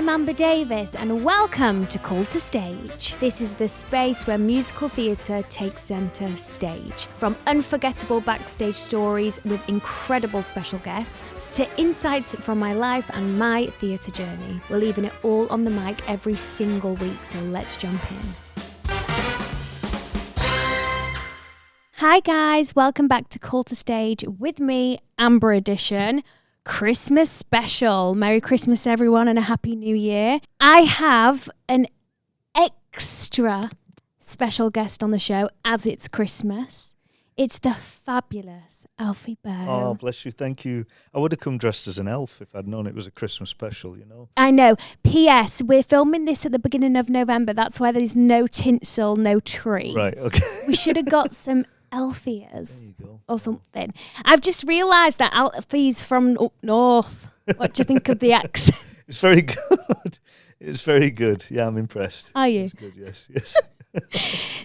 I'm Amber Davies and welcome to Call to Stage. This is the space where musical theatre takes centre stage. From unforgettable backstage stories with incredible special guests to insights from my life and my theatre journey. We're leaving it all on the mic every single week, so let's jump in. Hi guys, welcome back to Call to Stage with me, Amber Edition. Christmas special. Merry Christmas everyone and a Happy New Year. I have an extra special guest on the show as it's Christmas. It's the fabulous Alfie Boe. Oh, bless you. Thank you. I would have come dressed as an elf if I'd known it was a Christmas special, you know. I know. P.S. We're filming this at the beginning of November. That's why there's no tinsel, no tree. Right, okay. We should have got some Alfiers or something. I've just realised that Alfie's from up north. What do you think of the accent? It's very good. It's very good. Yeah, I'm impressed. Are you? It's good, yes.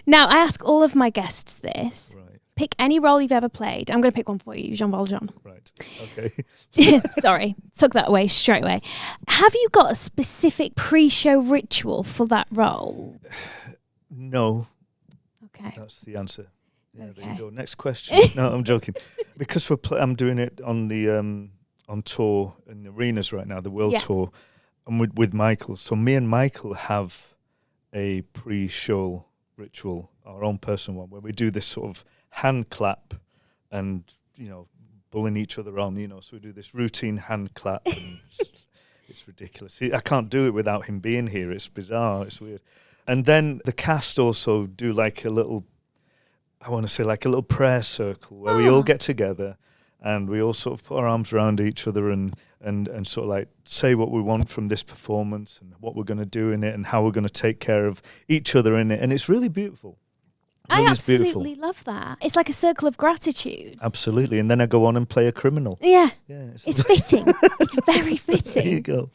Now, I ask all of my guests this. Right. Pick any role you've ever played. I'm going to pick one for you, Jean Valjean. Right, okay. Sorry, took that away straight away. Have you got a specific pre-show ritual for that role? No. Okay. That's the answer. Yeah, Okay. There you go. Next question. No, I'm joking. Because I'm doing it on the on tour in arenas right now, the world tour, and with Michael. So me and Michael have a pre-show ritual, our own personal one, where we do this sort of hand clap and, you know, bullying each other on, you know. So we do this routine hand clap. And it's ridiculous. I can't do it without him being here. It's bizarre. It's weird. And then the cast also do like a little, I want to say like a little prayer circle where we all get together and we all sort of put our arms around each other and sort of like say what we want from this performance and what we're going to do in it and how we're going to take care of each other in it. And it's really beautiful. I absolutely love that. It's like a circle of gratitude. Absolutely. And then I go on and play a criminal. Yeah. Yeah. It's fitting. It's very fitting. There you go.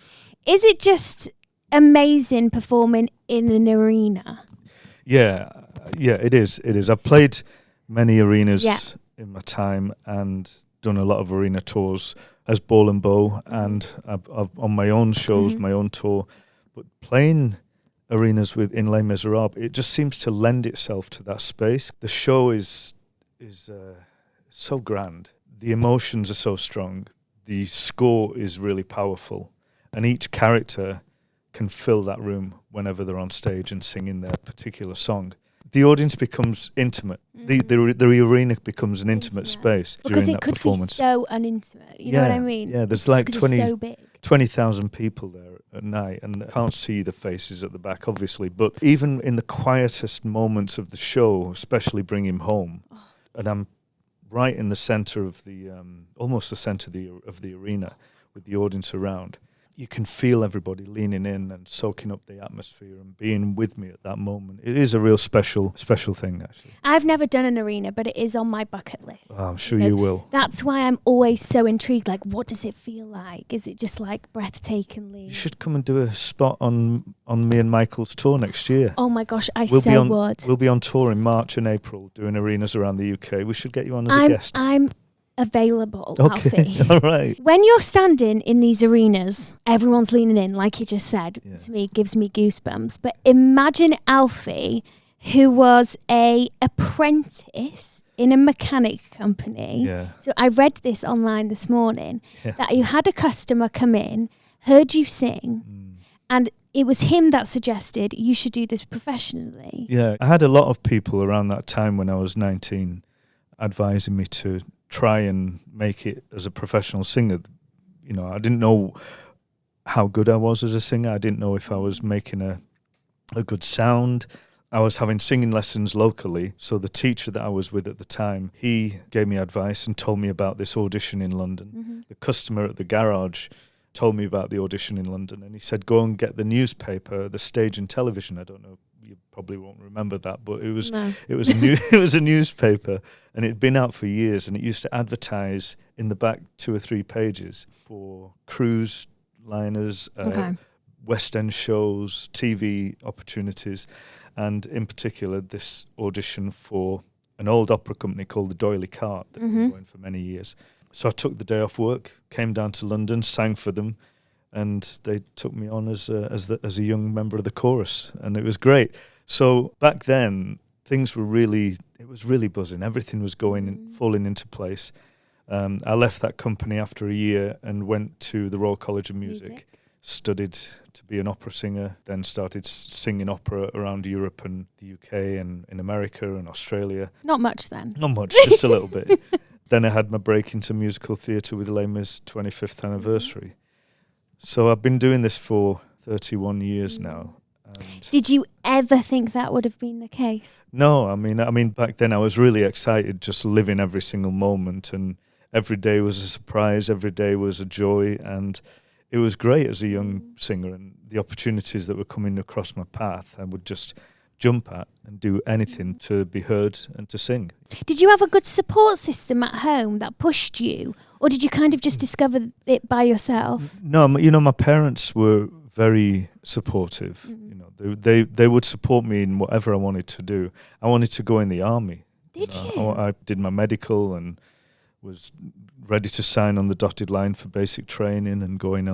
Is it just amazing performing in an arena? Yeah, it is. It is. I've played many arenas in my time and done a lot of arena tours as Ball Boe, and I've on my own shows, my own tour. But playing arenas in Les Misérables, it just seems to lend itself to that space. The show is so grand. The emotions are so strong. The score is really powerful, and each character can fill that room whenever they're on stage and singing their particular song. The audience becomes intimate. The arena becomes an intimate space because during it that could performance. be so unintimate. You know what I mean? Yeah, there's like it's so big. 20,000 people there at night, and I can't see the faces at the back, obviously. But even in the quietest moments of the show, especially Bring Him Home, and I'm right in the centre of the, almost the centre of the arena with the audience around. You can feel everybody leaning in and soaking up the atmosphere and being with me at that moment. It is a real special thing, actually. I've never done an arena, but it is on my bucket list. Oh, I'm sure you will. That's why I'm always so intrigued. Like, what does it feel like? Is it just like breathtakingly? You should come and do a spot on me and Michael's tour next year. Oh my gosh, I would. We'll be on tour in March and April doing arenas around the UK. We should get you on as a guest. I'm available, okay. Alfie. All right. When you're standing in these arenas, everyone's leaning in, like you just said. Yeah. To me, it gives me goosebumps. But imagine Alfie, who was a apprentice in a mechanic company. Yeah. So I read this online this morning, that you had a customer come in, heard you sing, and it was him that suggested you should do this professionally. Yeah, I had a lot of people around that time when I was 19 advising me to try and make it as a professional singer. You know, I didn't know how good I was as a singer. I didn't know if I was making a good sound. I was having singing lessons locally, so the teacher that I was with at the time, he gave me advice and told me about this audition in London. The customer at the garage told me about the audition in London, and he said, go and get the newspaper, the Stage and Television. I don't know, you probably won't remember that, but it was it was a newspaper, and it'd been out for years, and it used to advertise in the back 2 or 3 pages for cruise liners, West End shows, TV opportunities, and in particular this audition for an old opera company called the D'Oyly Carte that had been going for many years. So I took the day off work, came down to London, sang for them, and they took me on as a young member of the chorus, and it was great. So back then, it was really buzzing. Everything was falling into place. I left that company after a year and went to the Royal College of Music. Studied to be an opera singer, then started singing opera around Europe and the UK and in America and Australia. Not much then. Not much, just a little bit. Then I had my break into musical theatre with Les Mis' 25th anniversary. So I've been doing this for 31 years now. And did you ever think that would have been the case? No, I mean, back then I was really excited, just living every single moment, and every day was a surprise, every day was a joy, and it was great as a young singer, and the opportunities that were coming across my path, I would just jump at and do anything to be heard and to sing. Did you have a good support system at home that pushed you, or did you kind of just discover it by yourself? No, my parents were very supportive. They would support me in whatever I wanted to do. I wanted to go in the army. Did you? I did my medical and was ready to sign on the dotted line for basic training and going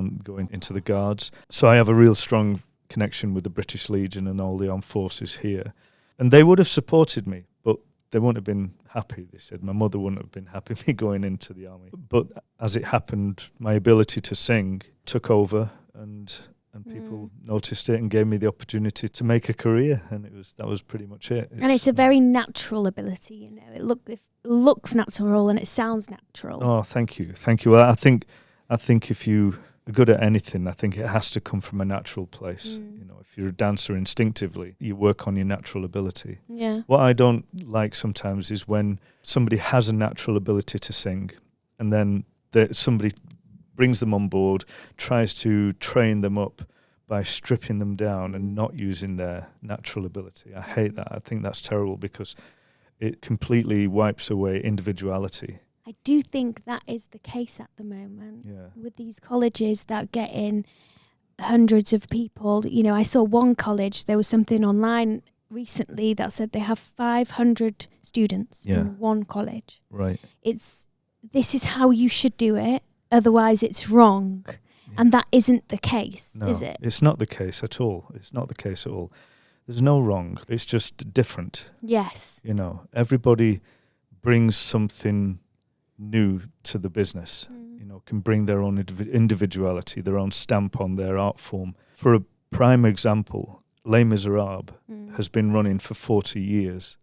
into the Guards. So I have a real strong connection with the British Legion and all the armed forces here. And they would have supported me, but they wouldn't have been happy, they said. My mother wouldn't have been happy me going into the army. But as it happened, my ability to sing took over, and people noticed it and gave me the opportunity to make a career, and that was pretty much it. And it's a very natural ability, It looks natural and it sounds natural. Oh, thank you. Well, I think if you are good at anything, I think it has to come from a natural place. If you're a dancer instinctively, you work on your natural ability. Yeah. What I don't like sometimes is when somebody has a natural ability to sing, and then somebody brings them on board, tries to train them up by stripping them down and not using their natural ability. I hate that. I think that's terrible because it completely wipes away individuality. I do think that is the case at the moment with these colleges that get in hundreds of people. I saw one college, there was something online recently that said they have 500 students in one college. Right. This is how you should do it. Otherwise, it's wrong. Yeah. And that isn't the case, is it? It's not the case at all. It's not the case at all. There's no wrong. It's just different. Yes. Everybody brings something new to the business. Can bring their own individuality, their own stamp on their art form. For a prime example, Les Misérables has been running for 40 years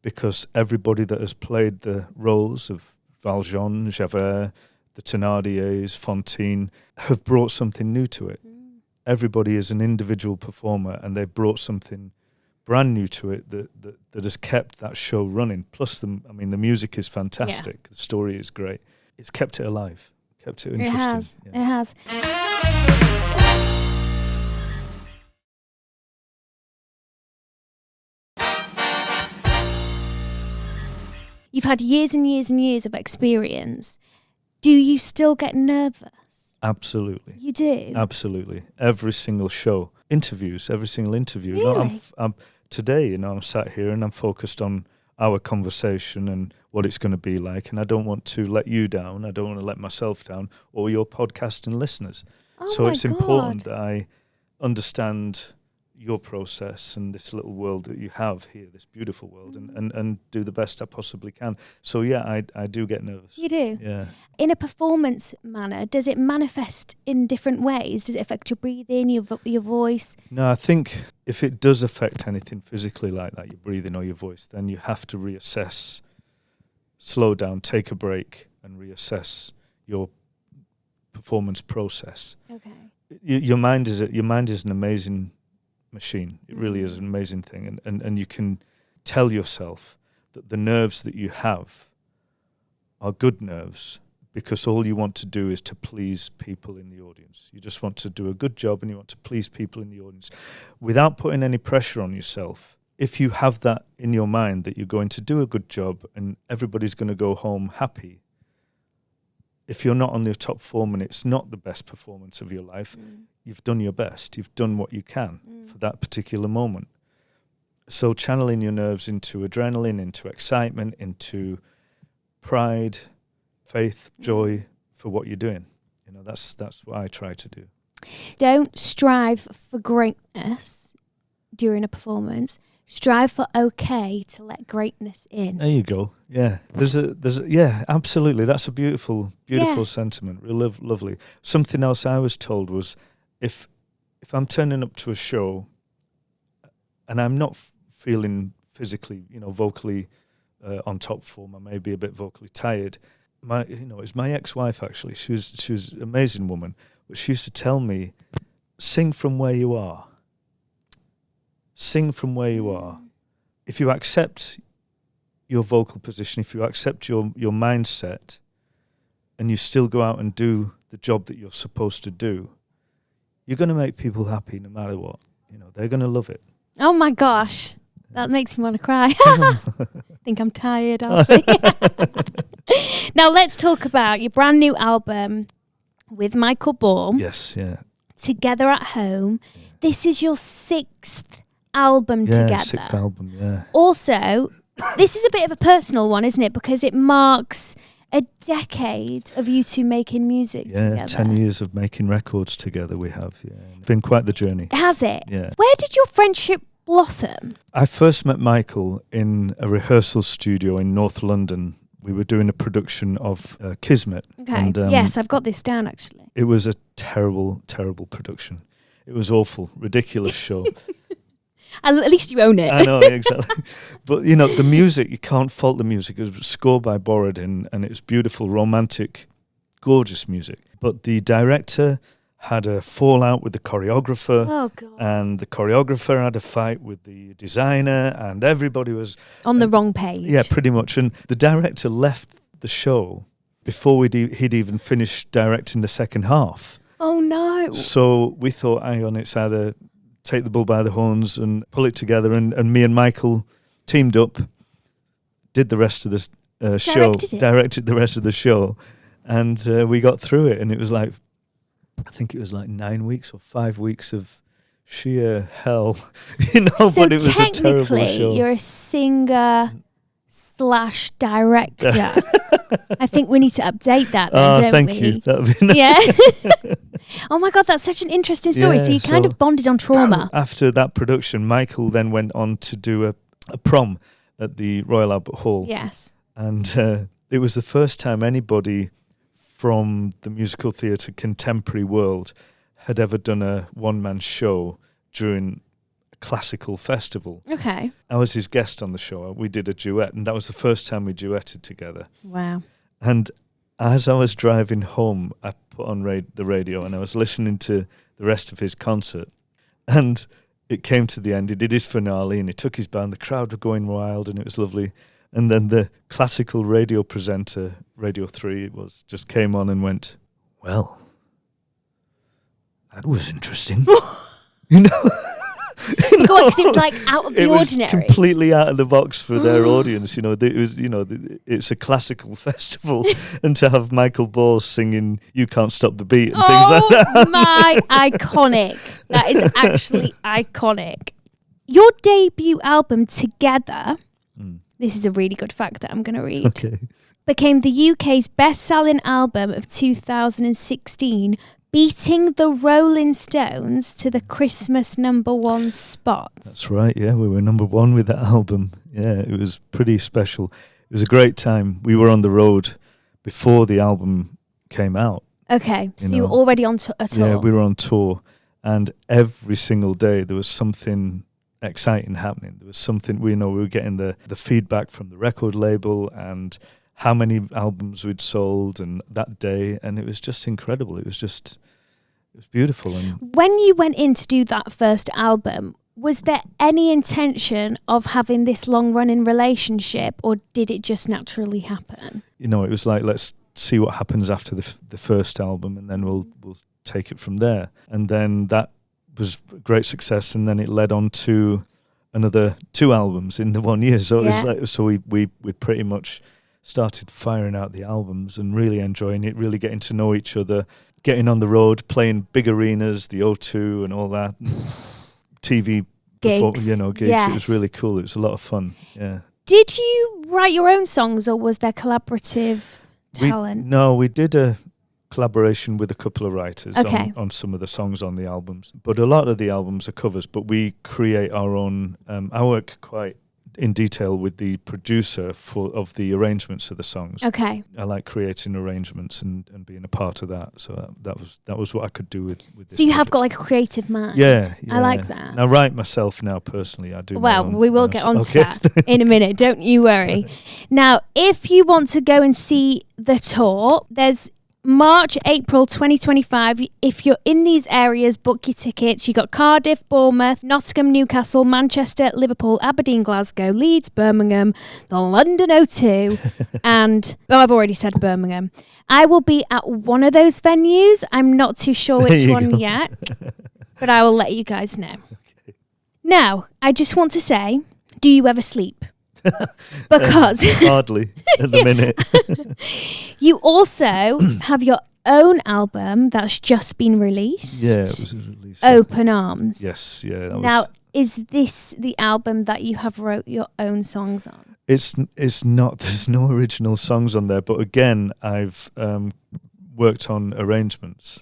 because everybody that has played the roles of Valjean, Javert, the Thénardiers, Fantine, have brought something new to it. Everybody is an individual performer, and they've brought something brand new to it that has kept that show running. Plus, the music is fantastic. Yeah. The story is great. It's kept it alive, kept it interesting. It has. You've had years and years and years of experience. Do you still get nervous? Absolutely. You do? Absolutely. Every single show. Every single interview. Really? Today, I'm sat here and I'm focused on our conversation and what it's going to be like, and I don't want to let you down. I don't want to let myself down or your podcasting listeners. So it's important that I understand your process and this little world that you have here, this beautiful world, and do the best I possibly can. So I do get nervous. You do? Yeah. In a performance manner, does it manifest in different ways? Does it affect your breathing, your voice? No, I think if it does affect anything physically like that, your breathing or your voice, then you have to reassess, slow down, take a break, and reassess your performance process. Okay. Your mind is an amazing machine. It really is an amazing thing, and you can tell yourself that the nerves that you have are good nerves because all you want to do is to please people in the audience. You just want to do a good job and you want to please people in the audience without putting any pressure on yourself. If you have that in your mind that you're going to do a good job and everybody's going to go home happy, if you're not on your top form and it's not the best performance of your life, you've done your best. You've done what you can for that particular moment. So channeling your nerves into adrenaline, into excitement, into pride, faith, joy for what you're doing. That's what I try to do. Don't strive for greatness during a performance. Strive for okay to let greatness in. There you go. Yeah, yeah, absolutely. That's a beautiful sentiment. Real lovely. Something else I was told was, if I'm turning up to a show, and I'm not feeling physically, vocally on top form, I may be a bit vocally tired. It's my ex-wife actually. She was an amazing woman, but she used to tell me, sing from where you are. Sing from where you are. If you accept your vocal position, if you accept your mindset, and you still go out and do the job that you're supposed to do, you're going to make people happy no matter what. They're going to love it. Oh my gosh. That makes me want to cry. I think I'm tired, Alfie. Now let's talk about your brand new album with Michael Boe. Yes, yeah. Together at Home. This is your 6th album together. Yeah, 6th album, yeah. Also, this is a bit of a personal one, isn't it? Because it marks a decade of you two making music together. Yeah, 10 years of making records together we have, yeah. It's been quite the journey. Has it? Yeah. Where did your friendship blossom? I first met Michael in a rehearsal studio in North London. We were doing a production of Kismet. Okay, and, yes, I've got this down actually. It was a terrible, terrible production. It was awful, ridiculous show. At least you own it. I know, exactly. But, the music, you can't fault the music. It was scored by Borodin, and it's beautiful, romantic, gorgeous music. But the director had a fallout with the choreographer. Oh, God. And the choreographer had a fight with the designer, and everybody was... On the wrong page. Yeah, pretty much. And the director left the show before he'd even finished directing the second half. Oh, no. So we thought, hang on, it's either take the bull by the horns and pull it together, and me and Michael teamed up, did the rest of the show, directed the rest of the show, and we got through it, and it was like, I think it was like 9 weeks or 5 weeks of sheer hell, So but it was a terrible show. Technically, you're a singer/director. I think we need to update that then, don't thank we? you. That'd be nice. Yeah. Oh my God, that's such an interesting story. Yeah, so you kind of bonded on trauma. After that production, Michael then went on to do a prom at the Royal Albert Hall. Yes. And it was the first time anybody from the musical theatre contemporary world had ever done a one-man show during a classical festival. Okay. I was his guest on the show. We did a duet, and that was the first time we duetted together. Wow. And as I was driving home, I put on the radio, and I was listening to the rest of his concert. And it came to the end. He did his finale, and he took his band. The crowd were going wild, and it was lovely. And then the classical radio presenter, Radio 3, it was, just came on and went, well, that was interesting. Because it was like out of the it ordinary. Was completely out of the box for their audience. It was, it's a classical festival, and to have Michael Boe singing "You Can't Stop the Beat" and things like that. Oh my, iconic! That is actually iconic. Your debut album, Together. This is a really good fact that I'm going to read. Okay. Became the UK's best-selling album of 2016. Beating the Rolling Stones to the Christmas #1 spot. That's right, yeah. We were #1 with that album. Yeah, it was pretty special. It was a great time. We were on the road before the album came out. Okay, so you were already on a tour. Yeah, we were on tour. And every single day there was something exciting happening. There was something, we were getting the feedback from the record label and how many albums we'd sold and that day, and it was just incredible. It was beautiful. And when you went in to do that first album, was there any intention of having this long-running relationship, or did it just naturally happen? it was like, let's see what happens after the first album, and then we'll take it from there. And then that was a great success, and then it led on to another 2 albums in the 1 year. So Yeah. it's like, so we pretty much started firing out the albums and really enjoying it, really getting to know each other, getting on the road, playing big arenas, the O2 and all that, TV Gigs. gigs. Yes. It was really cool. It was a lot of fun. Yeah. Did you write your own songs, or was there collaborative talent? We did collaboration with a couple of writers on some of the songs on the albums. But a lot of the albums are covers, but we create our own. I work quite in detail with the producer of the arrangements of the songs. Okay. I like creating arrangements and being a part of that. So that was what I could do with this. So you have got like a creative mind. Yeah. I like that. And I write myself now personally. I do. Well, we will get onto that in a minute. Don't you worry. Now, if you want to go and see the tour, there's March, April 2025. If you're in these areas, book your tickets. You got Cardiff, Bournemouth, Nottingham, Newcastle, Manchester, Liverpool, Aberdeen, Glasgow, Leeds, Birmingham, the London O2, and I've already said Birmingham. I will be at one of those venues. I'm not too sure which one yet, but I will let you guys know. Okay. Now, I just want to say, do you ever sleep? Because hardly at the minute. You also have your own album that's just been released. Yeah, it was released. Open Arms. Yes, yeah. Now, is this the album that you have wrote your own songs on? It's not. There's no original songs on there. But again, I've worked on arrangements.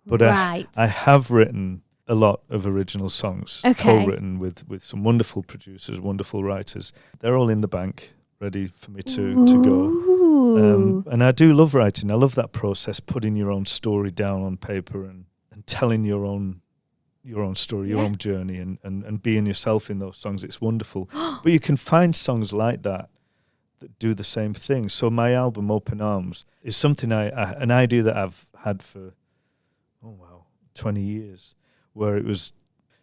But right. I have written a lot of original songs, co-written with some wonderful producers, wonderful writers. They're all in the bank, ready for me to go. And I do love writing. I love that process, putting your own story down on paper and telling your own story, your own journey, and being yourself in those songs. It's wonderful. But you can find songs like that do the same thing. So my album, Open Arms, is something an idea that I've had for 20 years. Where it was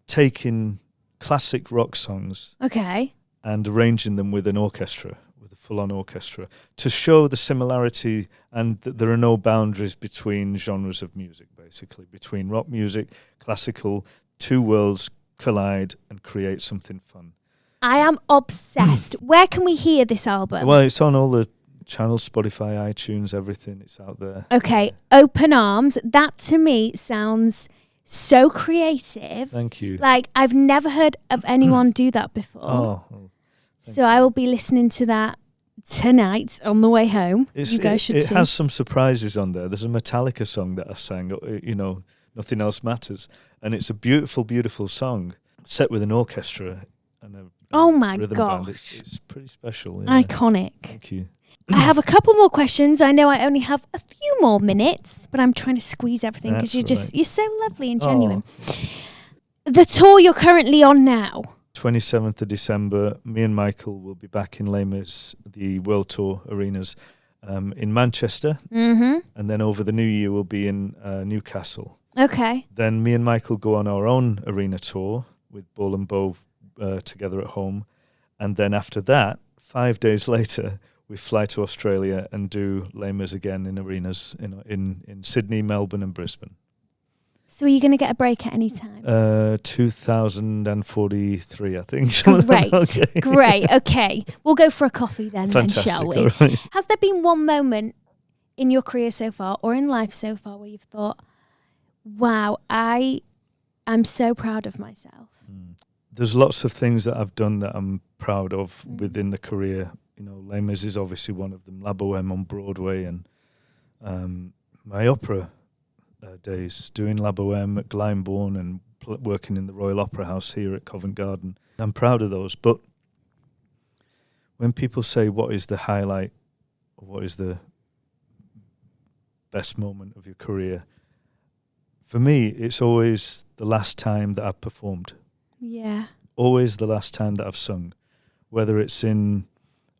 taking classic rock songs and arranging them with an orchestra, with a full-on orchestra, to show the similarity and that there are no boundaries between genres of music, basically, between rock music, classical, two worlds collide and create something fun. I am obsessed. Where can we hear this album? Well, it's on all the channels, Spotify, iTunes, everything. It's out there. Okay, Open Arms. That to me sounds so creative. Thank you. Like, I've never heard of anyone do that before. So I will be listening to that tonight on the way home. You guys should too. It has some surprises on there. There's a Metallica song that I sang, Nothing Else Matters. And it's a beautiful, beautiful song set with an orchestra and a rhythm band. It's pretty special. Yeah. Iconic. Thank you. I have a couple more questions. I know I only have a few more minutes, but I'm trying to squeeze everything because you're so lovely and genuine. The tour you're currently on now. 27th of December, me and Michael will be back in Les Mis, the World Tour arenas, in Manchester. Mm-hmm. And then over the new year, we'll be in Newcastle. Okay. Then me and Michael go on our own arena tour with Ball Boe together at home. And then after that, 5 days later, we fly to Australia and do Les Mis again in arenas in Sydney, Melbourne and Brisbane. So are you going to get a break at any time? 2043, I think. Great. Okay. We'll go for a coffee then, shall we? Right. Has there been one moment in your career so far or in life so far where you've thought, wow, I'm so proud of myself? There's lots of things that I've done that I'm proud of within the career. Les Mis is obviously one of them. La Boheme on Broadway and my opera days, doing La Boheme at Glyndebourne and working in the Royal Opera House here at Covent Garden. I'm proud of those. But when people say what is the highlight or what is the best moment of your career, for me, it's always the last time that I've performed. Yeah. Always the last time that I've sung, whether it's on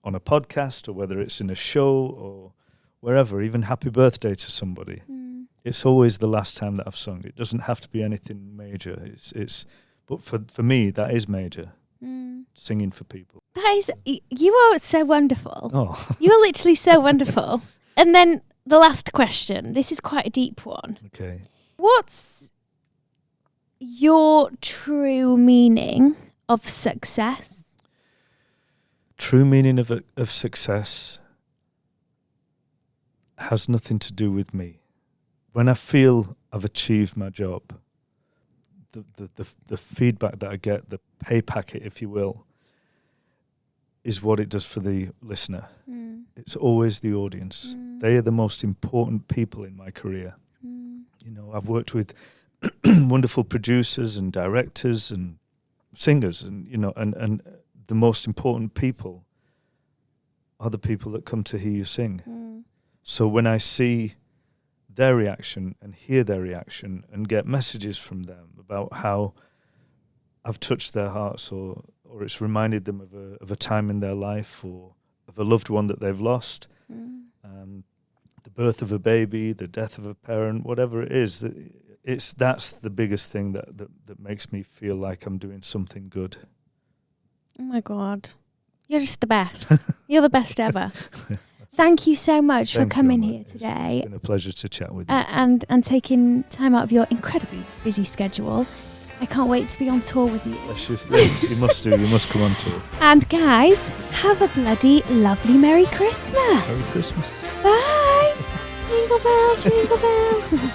a podcast or whether it's in a show or wherever, even happy birthday to somebody. It's always the last time that I've sung. It doesn't have to be anything major. But for me, that is major. Singing for people. You are so wonderful. Oh. You are literally so wonderful. And then the last question. This is quite a deep one. Okay. What's your true meaning of success? True meaning of success has nothing to do with me. When I feel I've achieved my job, the feedback that I get, the pay packet, if you will, is what it does for the listener. It's always the audience. They are the most important people in my career. You know, I've worked with wonderful producers and directors and singers, and you know, and the most important people are the people that come to hear you sing. So when I see their reaction and hear their reaction and get messages from them about how I've touched their hearts, or it's reminded them of a time in their life, or of a loved one that they've lost, the birth of a baby, the death of a parent, whatever it is, that's the biggest thing that makes me feel like I'm doing something good. Oh my God. You're just the best. You're the best ever. Thank you so much for coming here today. It's been a pleasure to chat with you. And taking time out of your incredibly busy schedule. I can't wait to be on tour with you. Yes, you must do. You must come on tour. And guys, have a bloody lovely Merry Christmas. Merry Christmas. Bye. Jingle bell, jingle bell.